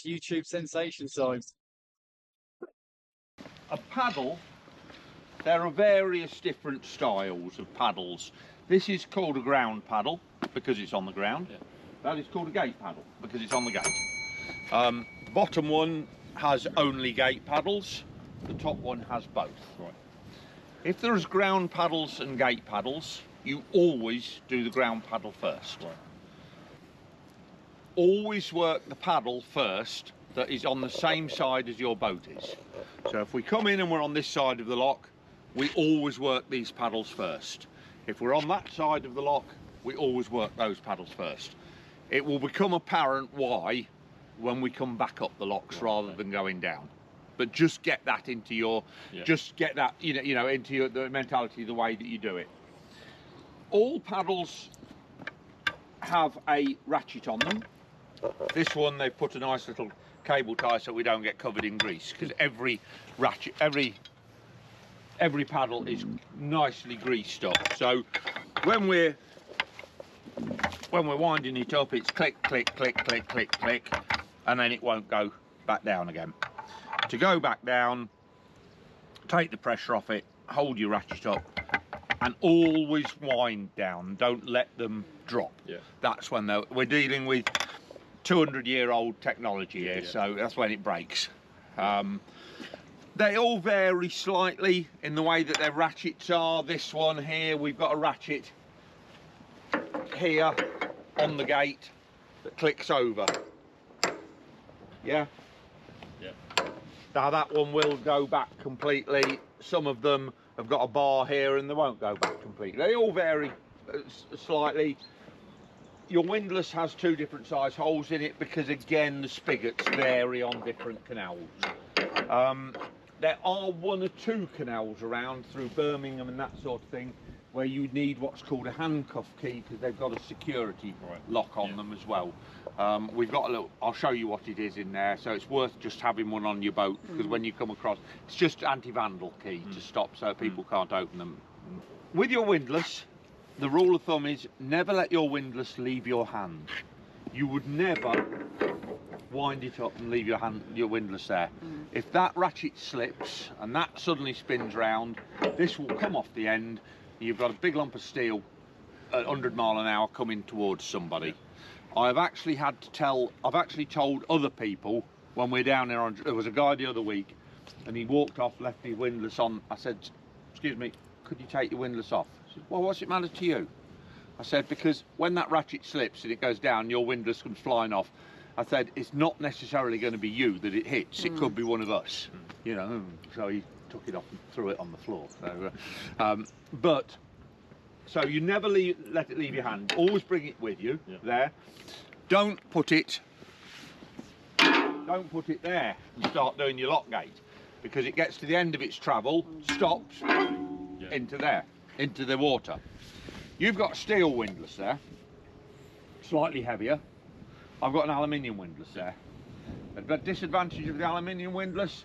next YouTube sensation size. A paddle, there are various different styles of paddles. This is called a ground paddle because it's on the ground. Yeah. That is called a gate paddle because it's on the gate. The bottom one has only gate paddles, the top one has both. Right. If there's ground paddles and gate paddles, you always do the ground paddle first. Right. Always work the paddle first that is on the same side as your boat is. So if we come in and we're on this side of the lock, we always work these paddles first. If we're on that side of the lock, we always work those paddles first. It will become apparent why when we come back up the locks rather than going down. But just get that into your, just get that, you know, into your, the mentality, the way that you do it. All paddles have a ratchet on them. This one, they've put a nice little cable tie so we don't get covered in grease, because every ratchet, every paddle is nicely greased up. So when we're winding it up, it's click, click, click, click, click, click, and then it won't go back down again. To go back down, take the pressure off it, hold your ratchet up, and always wind down. Don't let them drop. Yeah. That's when we're dealing with 200-year-old technology here, so that's when it breaks. They all vary slightly in the way that their ratchets are. This one here, we've got a ratchet here on the gate that clicks over. Yeah? Yeah. Now that one will go back completely. Some of them have got a bar here and they won't go back completely. They all vary slightly. Your windlass has two different size holes in it because, again, the spigots vary on different canals. There are one or two canals around through Birmingham and that sort of thing where you need what's called a handcuff key because they've got a security lock on them as well. We've got a little, I'll show you what it is in there, so it's worth just having one on your boat because when you come across, it's just anti-vandal key to stop so people can't open them. With your windlass, the rule of thumb is never let your windlass leave your hand. You would never wind it up and leave your windlass there. If that ratchet slips and that suddenly spins round, this will come off the end. You've got a big lump of steel at 100 mile an hour coming towards somebody. I've actually told other people when we're down there, there was a guy the other week and he walked off, left his windlass on. I said, excuse me, could you take your windlass off? He said, well, what's it matter to you? I said, because when that ratchet slips and it goes down, your windlass comes flying off. I said, it's not necessarily going to be you that it hits. It could be one of us, you know. So he took it off and threw it on the floor. So, so you never let it leave your hand. Always bring it with you there. Don't put it there and start doing your lock gate, because it gets to the end of its travel, stops into there, into the water. You've got a steel windlass there, slightly heavier. I've got an aluminium windlass there. The disadvantage of the aluminium windlass,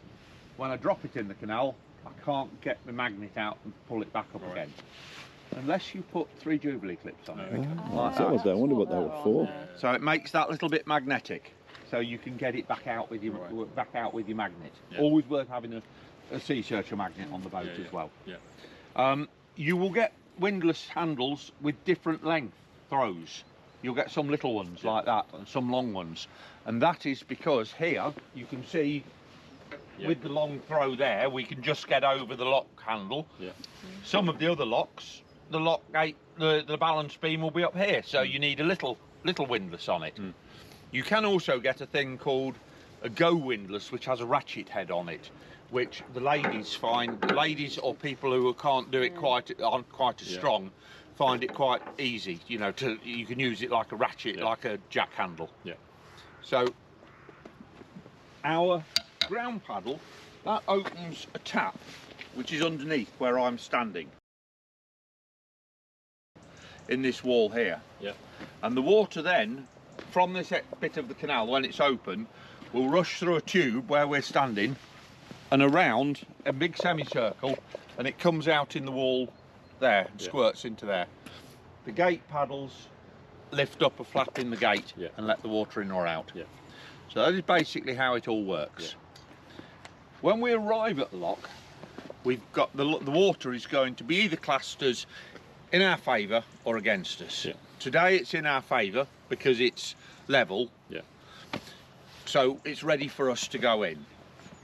when I drop it in the canal, I can't get the magnet out and pull it back up again. Unless you put 3 Jubilee clips on it. Like that. I wonder what they were for. So it makes that little bit magnetic, so you can get it back out with your magnet. Always worth having a sea searcher magnet on the boat as well. You will get windlass handles with different length throws. You'll get some little ones like that and some long ones, and that is because here you can see with the long throw there we can just get over the lock handle. Some of the other locks, the lock gate, the balance beam will be up here, so you need a little windlass on it. You can also get a thing called a go windlass which has a ratchet head on it, which the ladies find, ladies or people who can't do it aren't quite as strong, find it quite easy, you know, you can use it like a ratchet, like a jack handle. So our ground paddle, that opens a tap which is underneath where I'm standing in this wall here. And the water then from this bit of the canal, when it's open, will rush through a tube where we're standing and around a big semicircle, and it comes out in the wall there and squirts into there. The gate paddles lift up a flap in the gate and let the water in or out. So that is basically how it all works. When we arrive at the lock, we've got the water is going to be either classed as in our favour or against us. Today it's in our favour because it's level, so it's ready for us to go in.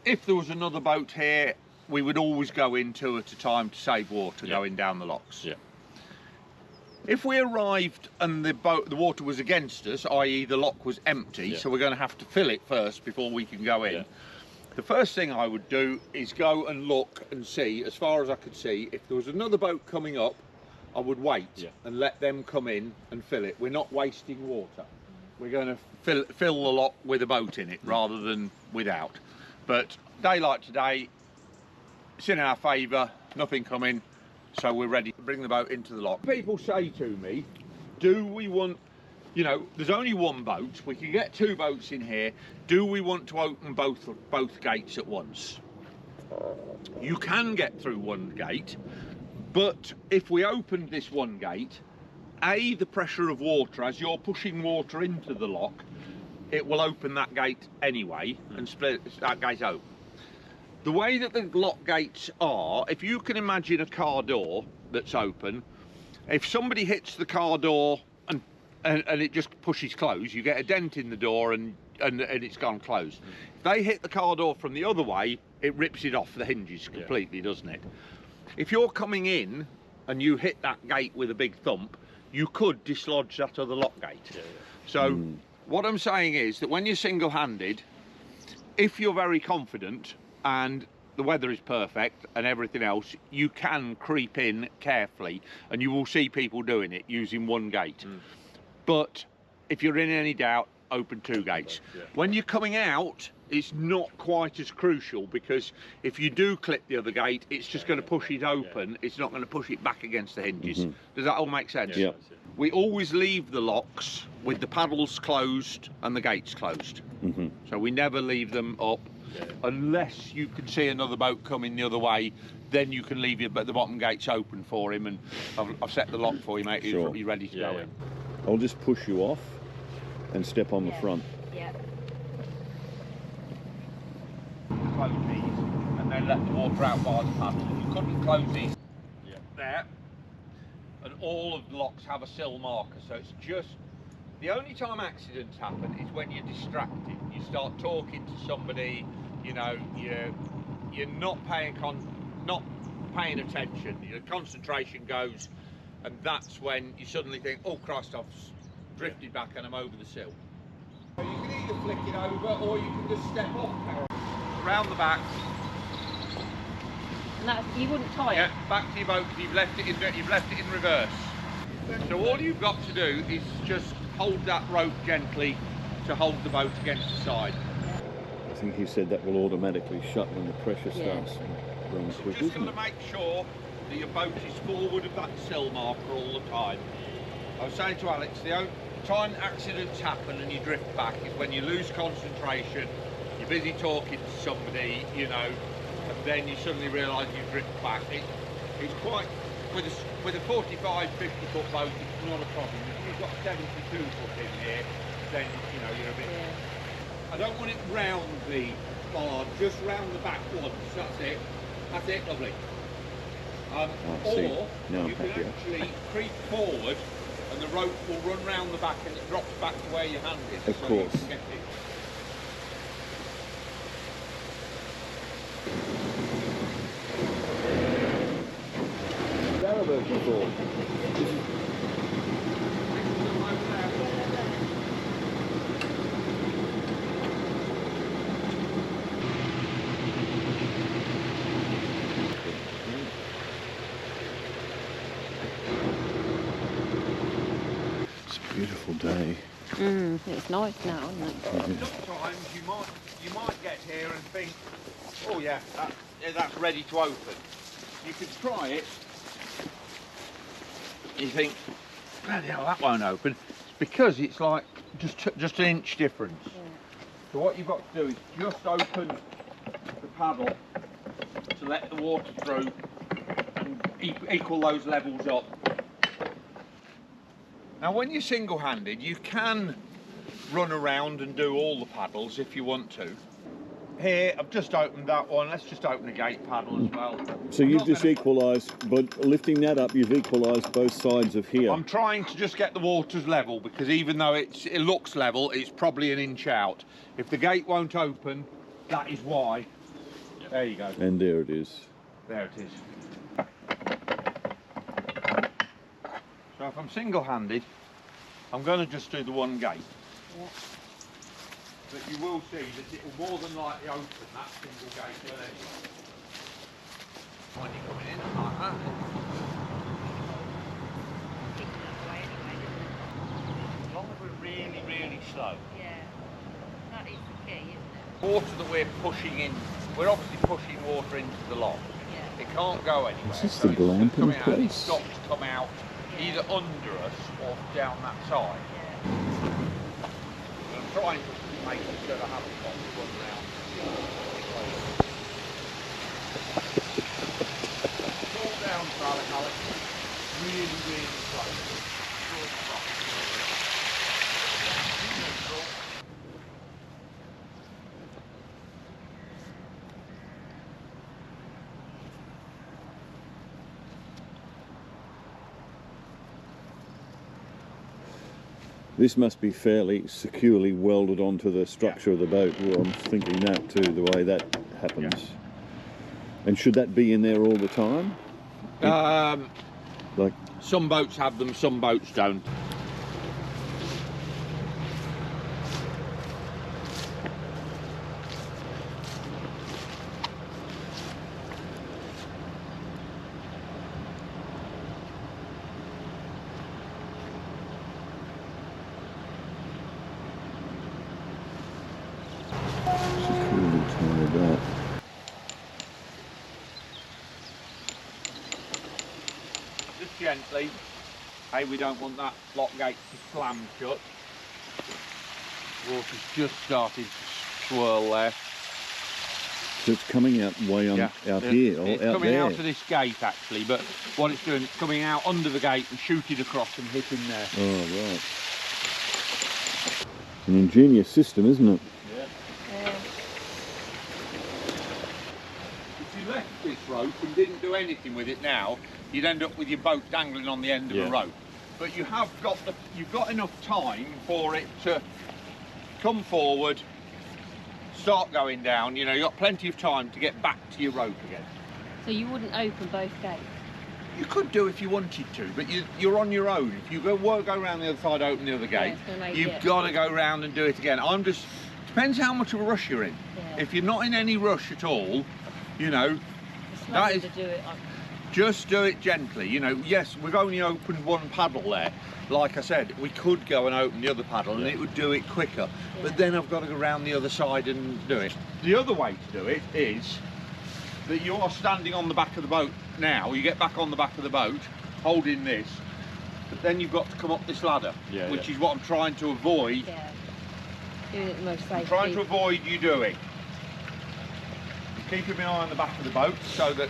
If there was another boat here, we would always go in 2 at a time to save water going down the locks. If we arrived and the water was against us, i.e. the lock was empty, so we're going to have to fill it first before we can go in. The first thing I would do is go and look and see, as far as I could see, if there was another boat coming up, I would wait and let them come in and fill it. We're not wasting water. We're going to fill the lock with a boat in it rather than without. But day like today, it's in our favour, nothing coming, so we're ready to bring the boat into the lock. People say to me, do we want, you know, there's only one boat, we can get 2 boats in here, do we want to open both gates at once? You can get through one gate, but if we opened this one gate, A, the pressure of water, as you're pushing water into the lock, it will open that gate anyway and split that gate open. The way that the lock gates are, if you can imagine a car door that's open, if somebody hits the car door and it just pushes closed, you get a dent in the door and it's gone closed. If they hit the car door from the other way, it rips it off the hinges completely, doesn't it? If you're coming in and you hit that gate with a big thump, you could dislodge that other lock gate. So what I'm saying is that when you're single-handed, if you're very confident and the weather is perfect and everything else, you can creep in carefully, and you will see people doing it using one gate. But if you're in any doubt, open 2 gates. When you're coming out, it's not quite as crucial, because if you do clip the other gate, it's just going to push it open. It's not going to push it back against the hinges. Does that all make sense? We always leave the locks with the paddles closed and the gates closed. So we never leave them up unless you can see another boat coming the other way. Then you can leave the bottom gates open for him, and I've set the lock for you, mate. You're ready to go in. I'll just push you off and step on the front. Close these and then let the water out by the paddle. You couldn't close these there, and all of the locks have a sill marker, so it's just the only time accidents happen is when you're distracted. You start talking to somebody, you know, you're not paying attention. Your concentration goes, and that's when you suddenly think, oh Christ, I've drifted back and I'm over the sill. So you can either flick it over or you can just step off round the back. And that's, you wouldn't tie it? Back to your boat, because you've left it in reverse. So all you've got to do is just hold that rope gently to hold the boat against the side. I think he said that will automatically shut when the pressure starts running quick. Just got to make sure that your boat is forward of that sill marker all the time. I was saying to Alex, the only time accidents happen and you drift back is when you lose concentration, you're busy talking to somebody, you know, and then you suddenly realise you drift back. It's quite, with a 45, 50 foot boat, it's not a problem. If you've got 72 foot in here, then, you know, you're a bit... I don't want it round the bar, just round the back once, that's it. That's it, lovely. Or you can actually creep forward and the rope will run round the back and it drops back to where your hand is. Of course. You can get it. Narrowboat before. It's a beautiful day. It's nice now, isn't it? Sometimes you might get here and think, oh yeah, that's ready to open. You could try it. You think, bloody hell, that won't open. It's because it's like just an inch difference. So what you've got to do is just open the paddle to let the water through and equal those levels up. Now when you're single-handed, you can run around and do all the paddles if you want to. Here, I've just opened that one. Let's just open the gate paddle as well. So you've just equalised, but lifting that up, you've equalised both sides of here. I'm trying to just get the waters level, because even though it looks level, it's probably an inch out. If the gate won't open, that is why. There you go. And there it is. There it is. So if I'm single-handed, I'm going to just do the one gate. Yeah. But you will see that it will more than likely open that single gate will anyway. When you're coming in like that. As long as we're really, really slow. Yeah. That is the key, isn't it? Water that we're pushing in, we're obviously pushing water into the lock. Yeah. It can't go anywhere. Is this the glamping It's place? got to come out either under us or down that side. Yeah. I'm trying to make sure I haven't got to run round. Fall down, Alex. Really, really slow. This must be fairly securely welded onto the structure of the boat. Well, I'm thinking that too, the way that happens. Yeah. And should that be in there all the time? Like Some boats have them, some boats don't. securely tied up. Just gently. Hey, we don't want that lock gate to slam shut. Water's just started to swirl there. So it's coming out way on out here or it's out coming there. out of this gate actually, but what it's doing, it's coming out under the gate and shooting across and hitting there. Oh right. An ingenious system, isn't it? Yeah. If you left this rope and didn't do anything with it now, you'd end up with your boat dangling on the end of a rope. But you have got you've got enough time for it to come forward, start going down. You know, you've got plenty of time to get back to your rope again. So you wouldn't open both gates? You could do if you wanted to, but you're on your own. If you go around the other side, open the other gate, you've got to go round and do it again. Depends how much of a rush you're in. Yeah. If you're not in any rush at all, you know, It's that not is, to do it on. just do it gently. You know, yes, we've only opened one paddle there. Like I said, we could go and open the other paddle and it would do it quicker. Yeah. But then I've got to go around the other side and do it. The other way to do it is that you are standing on the back of the boat now. You get back on the back of the boat, holding this, but then you've got to come up this ladder, which is what I'm trying to avoid. Yeah. Doing it the most I'm safe. trying to avoid you doing. I'm keeping my eye on the back of the boat so that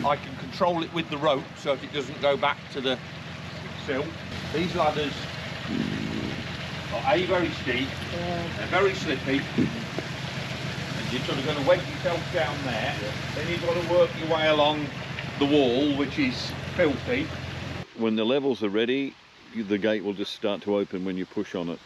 I can control it with the rope so that it doesn't go back to the sill. These ladders are very steep, they're very slippy, and you're sort of going to wedge yourself down there, then you've got to work your way along the wall, which is filthy. When the levels are ready, the gate will just start to open when you push on it.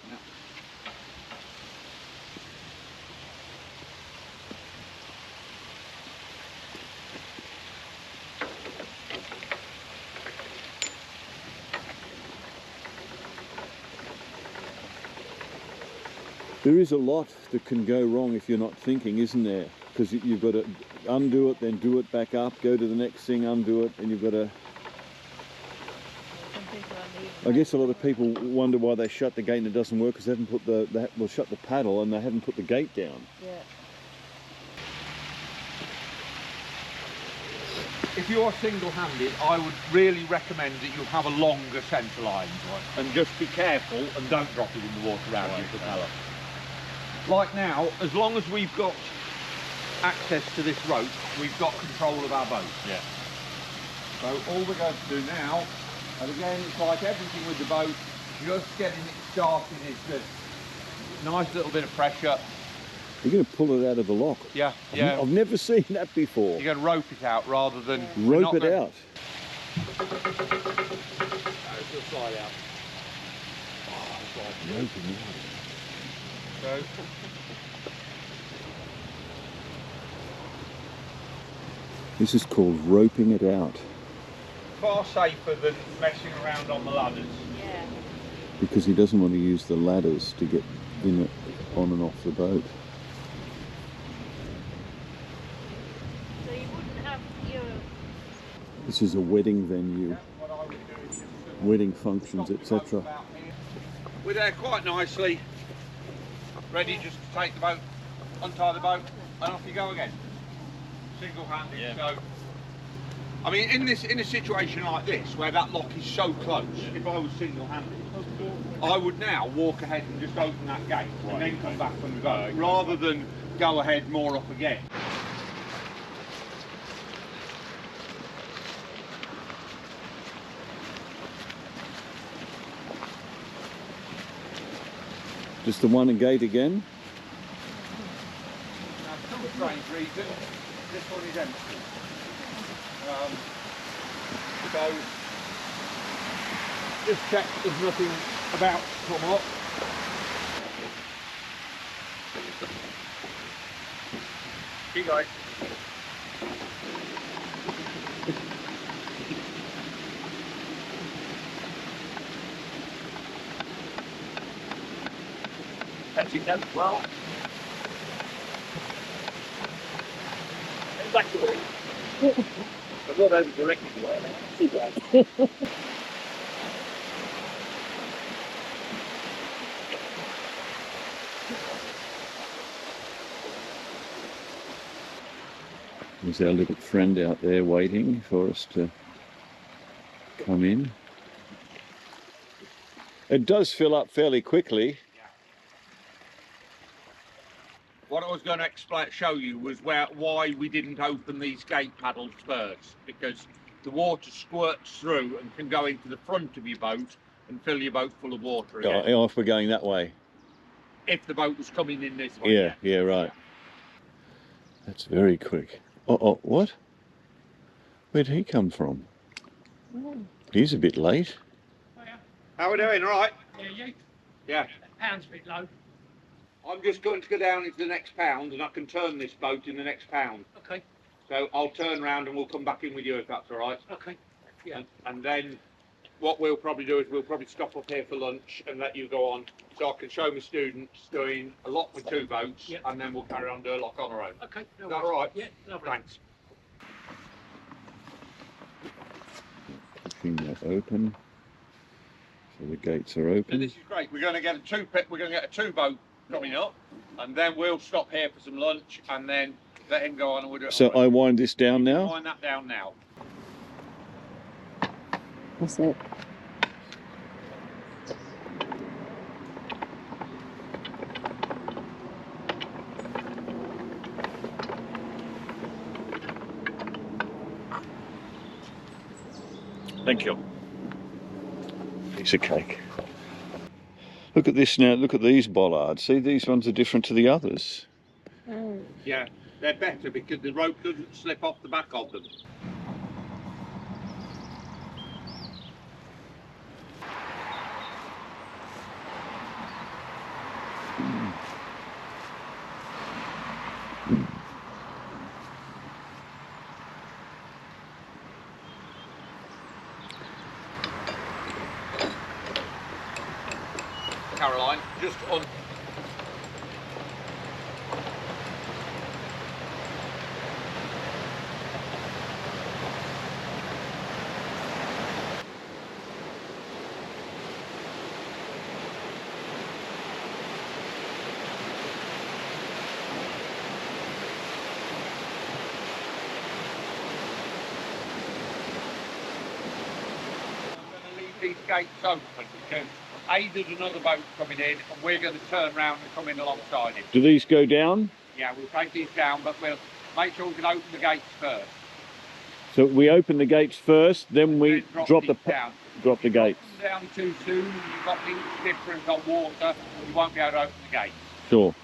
There is a lot that can go wrong if you're not thinking, isn't there? Because you've got to undo it, then do it back up, go to the next thing, undo it, and you've got to... I guess a lot of people wonder why they shut the gate and it doesn't work because they haven't put they'll shut the paddle and they haven't put the gate down. Yeah. If you're single-handed, I would really recommend that you have a longer centre line, and just be careful and don't drop it in the water around your propeller. Like now, as long as we've got access to this rope, we've got control of our boat. Yeah. So all we're going to do now, and again, it's like everything with the boat, just getting it started is good. Nice little bit of pressure. You're going to pull it out of the lock. Yeah, yeah. I've never seen that before. You're going to rope it out rather than... Rope it out. It'll slide out. Roping it out. So, This is called roping it out. far safer than messing around on the ladders. Yeah. Because he doesn't want to use the ladders to get in it, on and off the boat. So you wouldn't have your... This is a wedding venue, What I would do is just wedding functions, etc. We're there quite nicely, ready just to take the boat, untie the boat, and off you go again. Single-handed. Yeah. So, I mean, in a situation like this, where that lock is so close, if I was single-handed, I would now walk ahead and just open that gate and then come back on the boat, rather than go ahead more up again. Just the one gate again. Now, for some strange reason, this one is empty. So, just check there's nothing about to come up. You guys. Actually, that's well. Back to it. I'm not over directed away. See that? There's our little friend out there waiting for us to come in. It does fill up fairly quickly. What I was going to show you was why we didn't open these gate paddles first, because the water squirts through and can go into the front of your boat and fill your boat full of water again. Oh, if we're going that way. If the boat was coming in this way. Yeah, right. That's very quick. Oh, what? Where'd he come from? He's a bit late. How are we doing? All right? Yeah, you. Yeah. Pound's a bit low. I'm just going to go down into the next pound and I can turn this boat in the next pound. Okay. So I'll turn round and we'll come back in with you if that's all right. Okay. Yeah. And then what we'll probably do is we'll probably stop up here for lunch and let you go on, so I can show my students doing a lot with two boats, Yep. and then we'll carry on doing a lock on our own. Okay. No Is that worries. all right? Yeah. Lovely. Thanks. Pushing that open. So the gates are So open. this is great. We're going to get a two boat coming up, and then we'll stop here for some lunch, and then let him go on and we'll do it. So on our I own. wind this down now. Wind that down now. That's it. Thank you. Piece of cake. Look at this now, look at these bollards. See, these ones are different to the others. Oh. Yeah, they're better because the rope doesn't slip off the back of them. Caroline, just on. These gates open because there's another boat coming in and we're going to turn around and come in alongside him. Do these go down? Yeah, we'll take these down, but we'll make sure we can open the gates first. So we open the gates first, then we Then drop these the down. drop the gates. Down too soon, you've got things different on water, you won't be able to open the gate. Sure.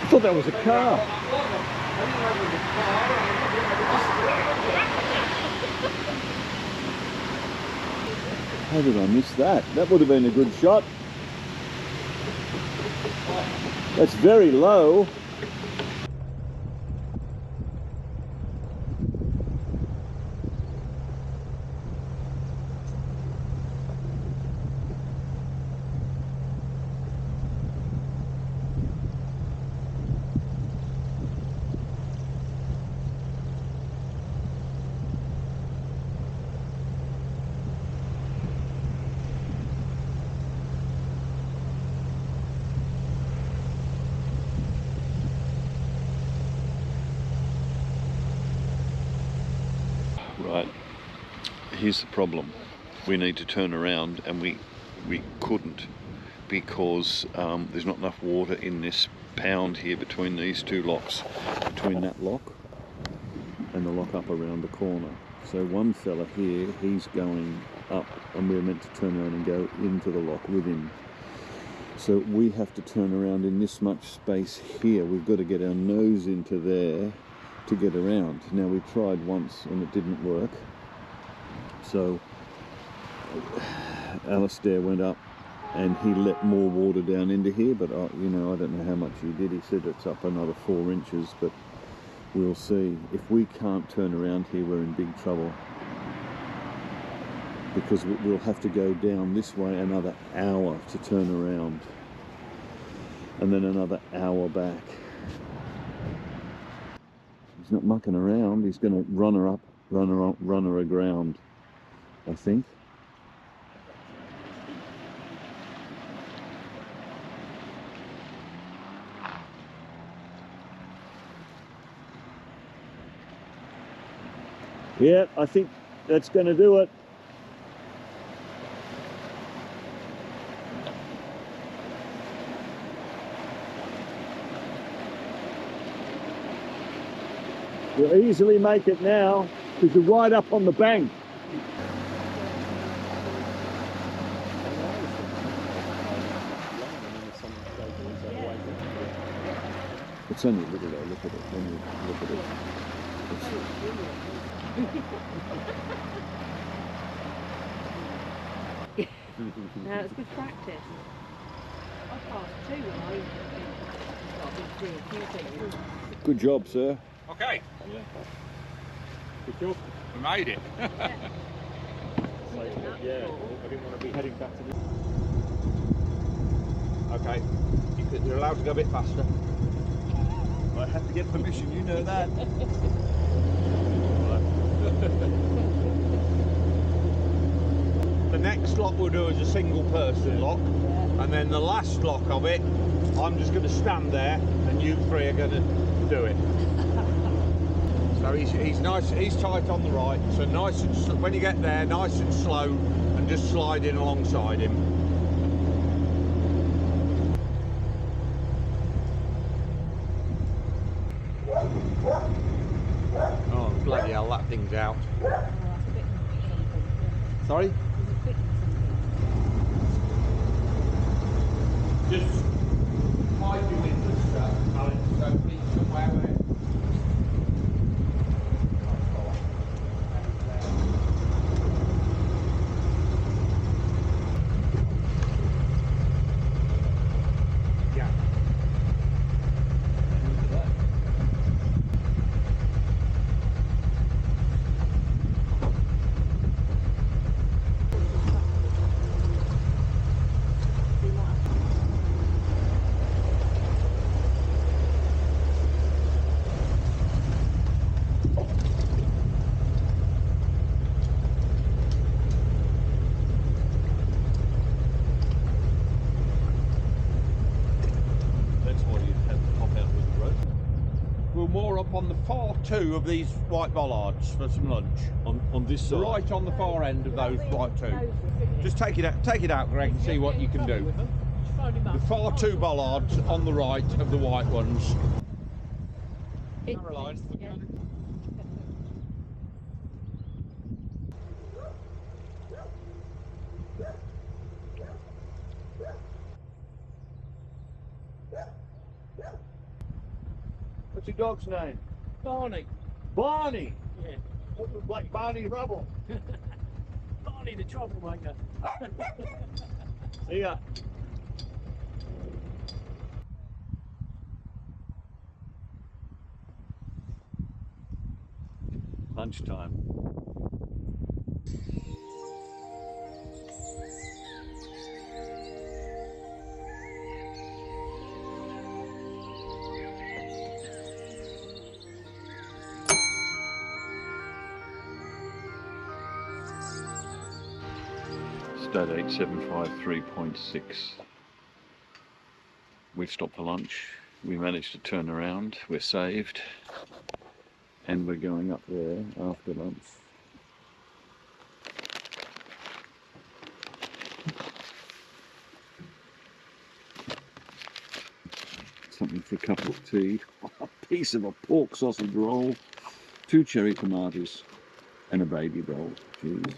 I thought that was a car. How did I miss that? That would have been a good shot. That's very low. Right, here's the problem. We need to turn around, and we couldn't, because there's not enough water in this pound here between these two locks, between that lock and the lock up around the corner. So one fella here, he's going up, and we're meant to turn around and go into the lock with him. So we have to turn around in this much space here. We've got to get our nose into there to get around. Now, we tried once and it didn't work, so Alistair went up and he let more water down into here, but you know, I don't know how much he did. He said it's up another 4 inches, but we'll see. If we can't turn around here, we're in big trouble, because we'll have to go down this way another hour to turn around, and then another hour back. He's not mucking around. He's going to run her up, run her aground, I think. Yeah, I think that's going to do it. You'll easily make it now, because you're right up on the bank. It's only a little though, look at it, when you look at it. No, it's good practice. I passed 2 when I Good job, sir. Okay. Yeah. Good job. We made it. So, yeah, I didn't want to be heading back to the... Okay, you're allowed to go a bit faster. I had to get permission, you know that. The next lock we'll do is a single person lock, and then the last lock of it, I'm just going to stand there and you three are going to do it. So he's nice, he's tight on the right, so nice and when you get there, nice and slow, and just slide in alongside him. Oh bloody hell, that thing's out. Sorry? Just hide you in the stuff, Alex, so please somewhere where... moor up on the far two of these white bollards for some lunch. On this side? Right on the far end of those right two. Just take it out, Greg, and see what you can do. The far two bollards on the right of the white ones. What's your dog's name? Barney. Barney! Yeah. Like Barney Rubble. Barney the troublemaker. See ya. Lunchtime. State 8753.6. We've stopped for lunch. We managed to turn around. We're saved. And we're going up there after lunch. Something for a cup of tea. A piece of a pork sausage roll, 2 cherry tomatoes, and a baby roll. Cheers.